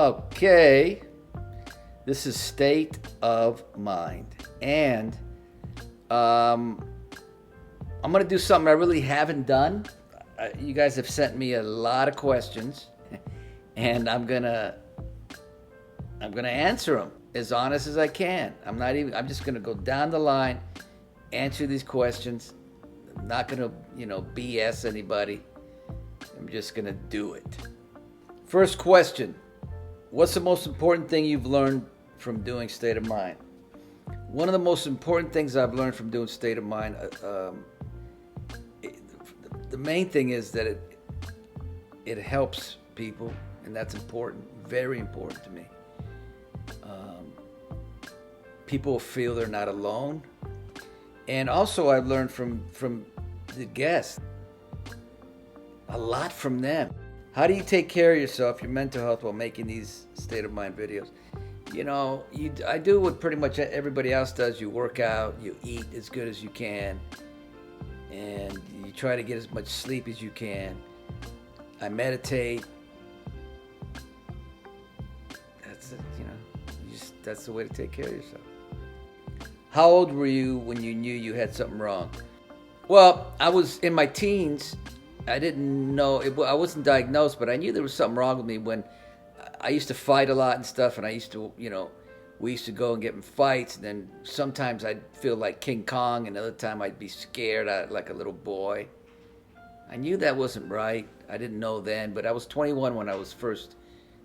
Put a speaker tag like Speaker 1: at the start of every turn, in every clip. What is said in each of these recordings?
Speaker 1: Okay, this is state of mind, and I'm gonna do something I really haven't done. You guys have sent me a lot of questions, and I'm gonna answer them as honest as I can. I'm just gonna go down the line, answer these questions. I'm not gonna, BS anybody. I'm just gonna do it. First question. What's the most important thing you've learned from doing State of Mind? One of the most important things I've learned from doing State of Mind, the main thing is that it helps people, and that's important, very important to me. People feel they're not alone. And also I've learned from the guests a lot from them. How do you take care of yourself, your mental health, while making these State of Mind videos? I do what pretty much everybody else does. You work out, you eat as good as you can, and you try to get as much sleep as you can. I meditate. That's it, that's the way to take care of yourself. How old were you when you knew you had something wrong? Well, I was in my teens. I didn't know, I wasn't diagnosed, but I knew there was something wrong with me when I used to fight a lot and stuff, and I used to, we used to go and get in fights, and then sometimes I'd feel like King Kong, and another time I'd be scared like a little boy. I knew that wasn't right. I didn't know then, but I was 21 when I was first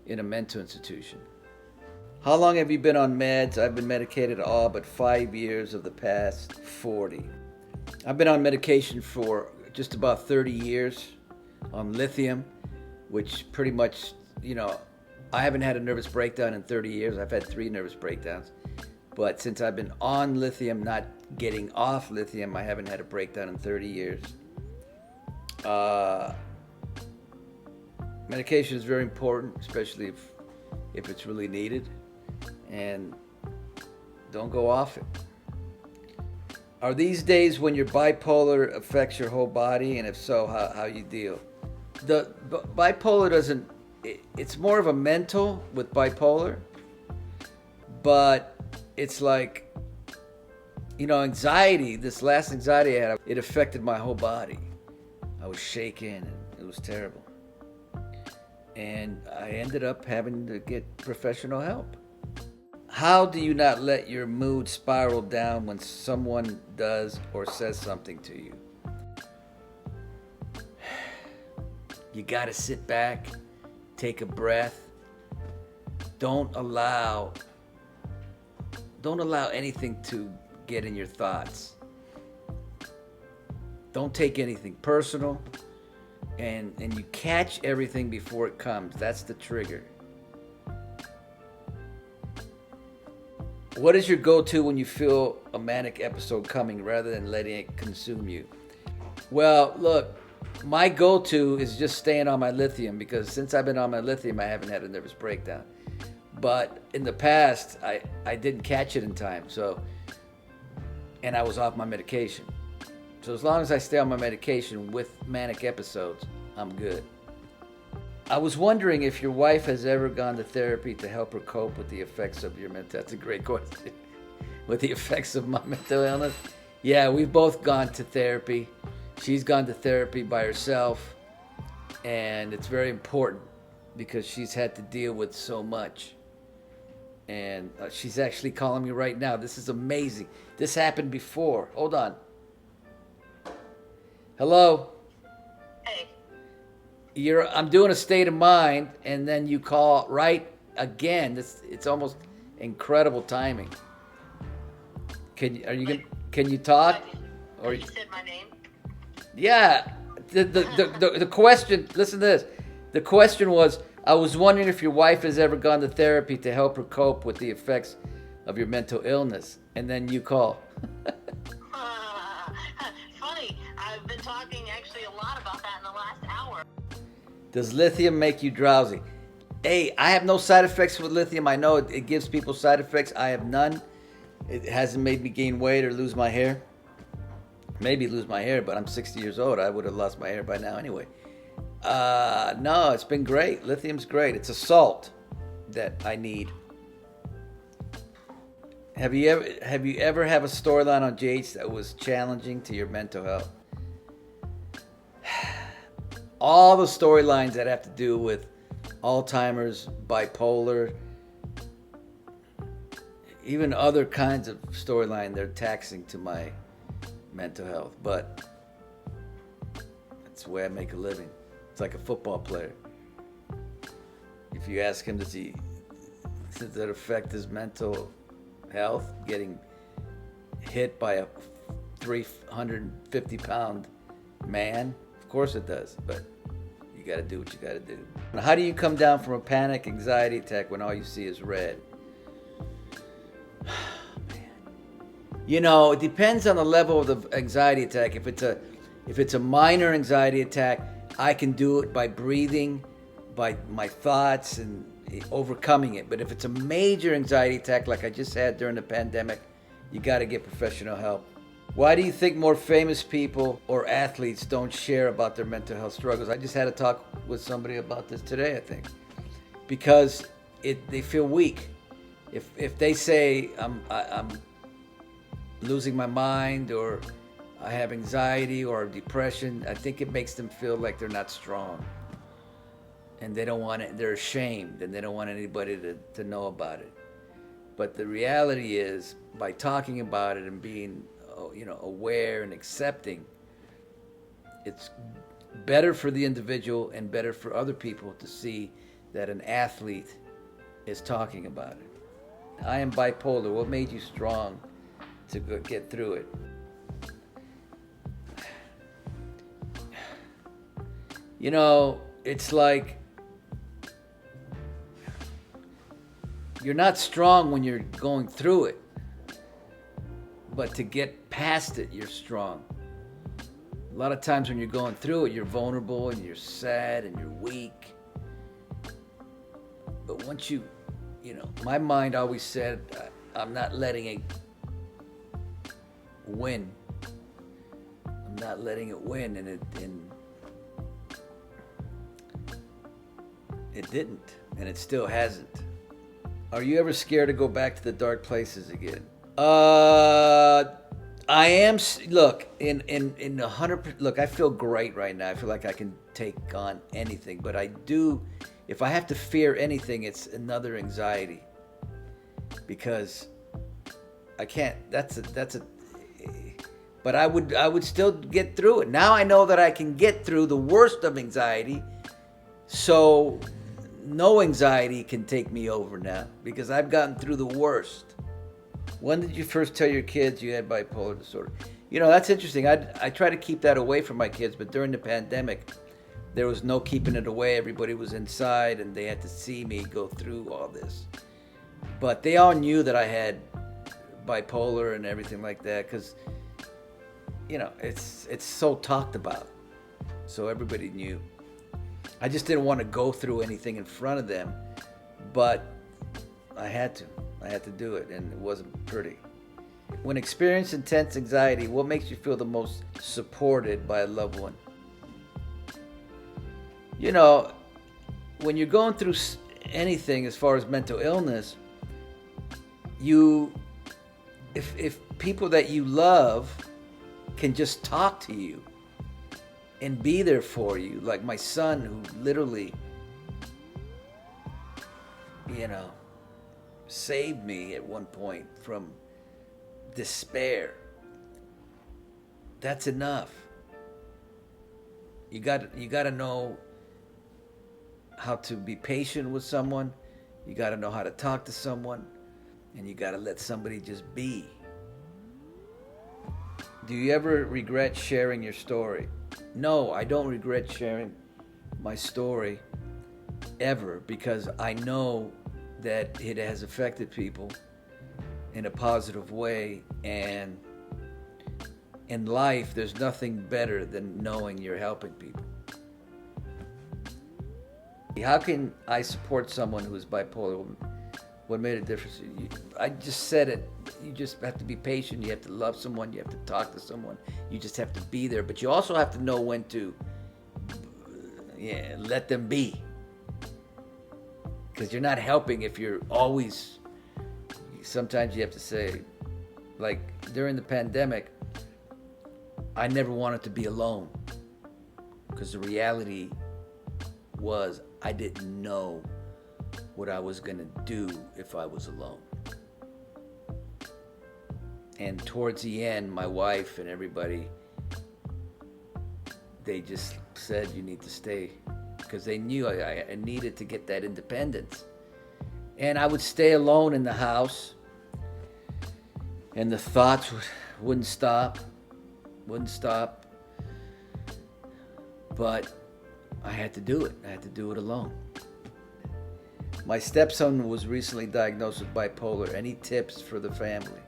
Speaker 1: in a mental institution. How long have you been on meds? I've been medicated all but 5 years of the past 40. I've been on medication for just about 30 years on lithium, which pretty much, I haven't had a nervous breakdown in 30 years. I've had 3 nervous breakdowns. But since I've been on lithium, not getting off lithium, I haven't had a breakdown in 30 years. Medication is very important, especially if it's really needed. And don't go off it. Are these days when your bipolar affects your whole body, and if so, how you deal? The bipolar doesn't, it's more of a mental with bipolar, but it's like, anxiety, this last anxiety I had, it affected my whole body. I was shaking, and it was terrible. And I ended up having to get professional help. How do you not let your mood spiral down when someone does or says something to you? You gotta sit back, take a breath. Don't allow anything to get in your thoughts. Don't take anything personal, and you catch everything before it comes. That's the trigger. What is your go-to when you feel a manic episode coming rather than letting it consume you? Well, look, my go-to is just staying on my lithium, because since I've been on my lithium, I haven't had a nervous breakdown. But in the past, I didn't catch it in time, and I was off my medication. So as long as I stay on my medication with manic episodes, I'm good. I was wondering if your wife has ever gone to therapy to help her cope with the effects of your mental. That's a great question. With the effects of my mental illness? Yeah, we've both gone to therapy. She's gone to therapy by herself, and it's very important because she's had to deal with so much. And she's actually calling me right now. This is amazing. This happened before. Hold on. Hello?
Speaker 2: Hey.
Speaker 1: I'm doing a State of Mind, and then you call right again. It's almost incredible timing. Can you talk?
Speaker 2: Or you said my name?
Speaker 1: Yeah. The question. Listen to this. The question was, I was wondering if your wife has ever gone to therapy to help her cope with the effects of your mental illness, and then you call.
Speaker 2: Funny. I've been talking actually a lot about that in the last hour.
Speaker 1: Does lithium make you drowsy? Hey, I have no side effects with lithium. I know it gives people side effects. I have none. It hasn't made me gain weight or lose my hair. Maybe lose my hair, but I'm 60 years old. I would have lost my hair by now anyway. No, it's been great. Lithium's great. It's a salt. that I need. Have you ever have a storyline on Jade that was challenging to your mental health? All the storylines that have to do with Alzheimer's, bipolar, even other kinds of storyline, they're taxing to my mental health. But that's the way I make a living. It's like a football player. If you ask him, does that affect his mental health, getting hit by a 350-pound man? Of course it does, but you got to do what you got to do. How do you come down from a panic anxiety attack when all you see is red? You know, it depends on the level of the anxiety attack. If it's a minor anxiety attack, I can do it by breathing, by my thoughts, and overcoming it. But if it's a major anxiety attack like I just had during the pandemic, you got to get professional help. Why do you think more famous people or athletes don't share about their mental health struggles? I just had a talk with somebody about this today, I think. Because they feel weak. If they say I'm losing my mind, or I have anxiety or depression, I think it makes them feel like they're not strong. And they don't want it, they're ashamed, and they don't want anybody to know about it. But the reality is, by talking about it and being aware and accepting, it's better for the individual and better for other people to see that an athlete is talking about it. I am bipolar. What made you strong to get through it? You know, it's like you're not strong when you're going through it, but to get past it, you're strong. A lot of times when you're going through it, you're vulnerable and you're sad and you're weak. But once my mind always said, I'm not letting it win. I'm not letting it win, and it didn't, and it still hasn't. Are you ever scared to go back to the dark places again? I am. Look, in 100%. Look, I feel great right now. I feel like I can take on anything. But I do. If I have to fear anything, it's another anxiety. Because I can't. That's a. But I would still get through it. Now I know that I can get through the worst of anxiety. So no anxiety can take me over now, because I've gotten through the worst. When did you first tell your kids you had bipolar disorder? You know, that's interesting. I try to keep that away from my kids, but during the pandemic, there was no keeping it away. Everybody was inside, and they had to see me go through all this. But they all knew that I had bipolar and everything like that, because, it's so talked about. So everybody knew. I just didn't want to go through anything in front of them, but I had to. I had to do it, and it wasn't pretty. When experiencing intense anxiety, what makes you feel the most supported by a loved one? You know, when you're going through anything as far as mental illness, if people that you love can just talk to you and be there for you, like my son, who literally, saved me at one point from despair. That's enough. You got to know how to be patient with someone. You got to know how to talk to someone, and you got to let somebody just be. Do you ever regret sharing your story? No, I don't regret sharing my story ever, because I know that it has affected people in a positive way, and in life there's nothing better than knowing you're helping people. How can I support someone who is bipolar? What made a difference? I just said it. You just have to be patient. You have to love someone. You have to talk to someone. You just have to be there. But you also have to know when to let them be. Because you're not helping if you're always, sometimes you have to say, like during the pandemic, I never wanted to be alone. Because the reality was I didn't know what I was going to do if I was alone. And towards the end, my wife and everybody, they just said, you need to stay. Because they knew I needed to get that independence. And I would stay alone in the house. And the thoughts wouldn't stop. But I had to do it. I had to do it alone. My stepson was recently diagnosed with bipolar. Any tips for the family?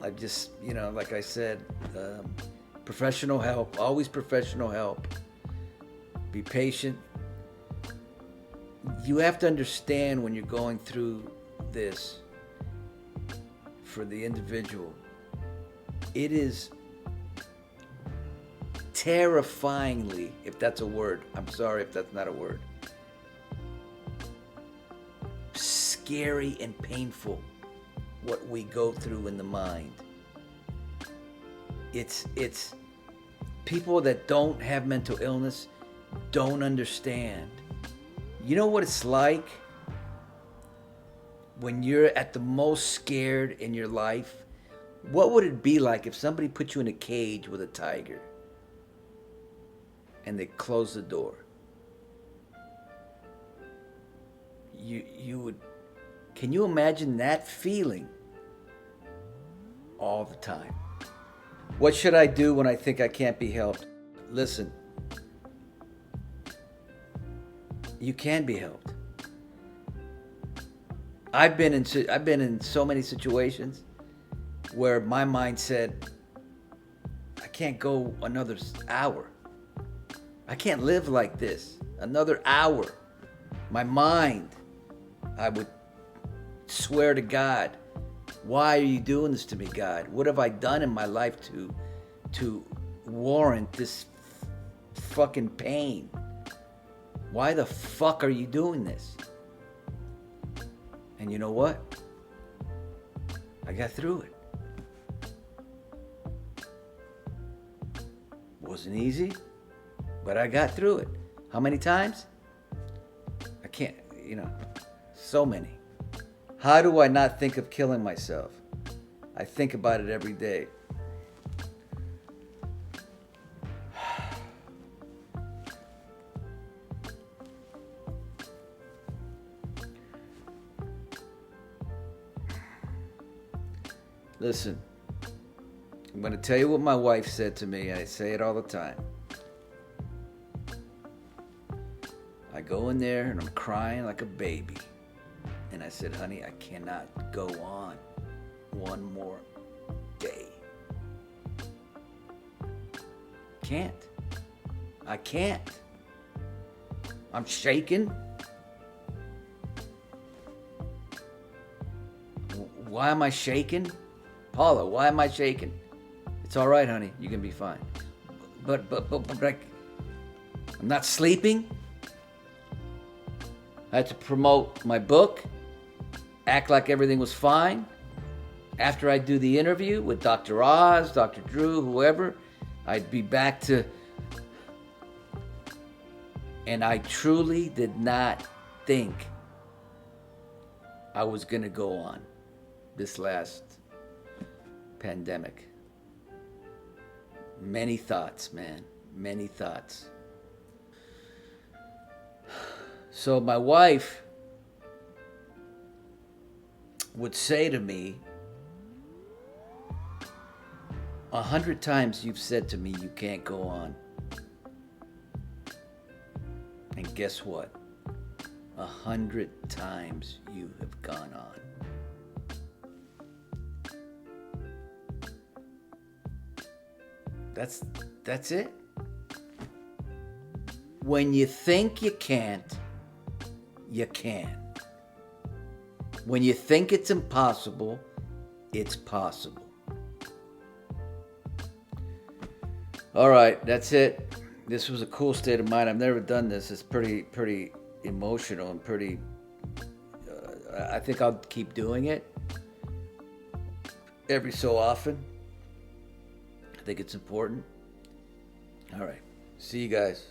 Speaker 1: I just, like I said, professional help, always professional help. Be patient. You have to understand when you're going through this, for the individual, it is terrifyingly, if that's a word, I'm sorry if that's not a word, scary and painful what we go through in the mind. It's people that don't have mental illness don't understand. You know what it's like when you're at the most scared in your life? What would it be like if somebody put you in a cage with a tiger and they close the door? You would, can you imagine that feeling all the time? What should I do when I think I can't be helped? Listen, you can be helped. I've been in so many situations where my mind said, I can't go another hour. I can't live like this another hour. My mind, I would swear to God, why are you doing this to me, God? What have I done in my life to warrant this fucking pain? Why the fuck are you doing this? And you know what? I got through it. Wasn't easy, but I got through it. How many times? I can't, so many. How do I not think of killing myself? I think about it every day. Listen, I'm going to tell you what my wife said to me. I say it all the time. I go in there and I'm crying like a baby. And I said, honey, I cannot go on one more day. Can't. I can't. I'm shaking. Why am I shaking? Paula, why am I shaking? It's all right, honey. You can be fine. But I'm not sleeping. I had to promote my book, act like everything was fine. After I do the interview with Dr. Oz, Dr. Drew, whoever, I'd be back to... And I truly did not think I was going to go on this last pandemic. Many thoughts, man. Many thoughts. So my wife would say to me, 100 times you've said to me you can't go on. And guess what? 100 times you have gone on. That's it. When you think you can't, you can. When you think it's impossible, it's possible. All right, that's it. This was a cool state of mind. I've never done this. It's pretty emotional and pretty. I think I'll keep doing it every so often. I think it's important. All right. See you guys.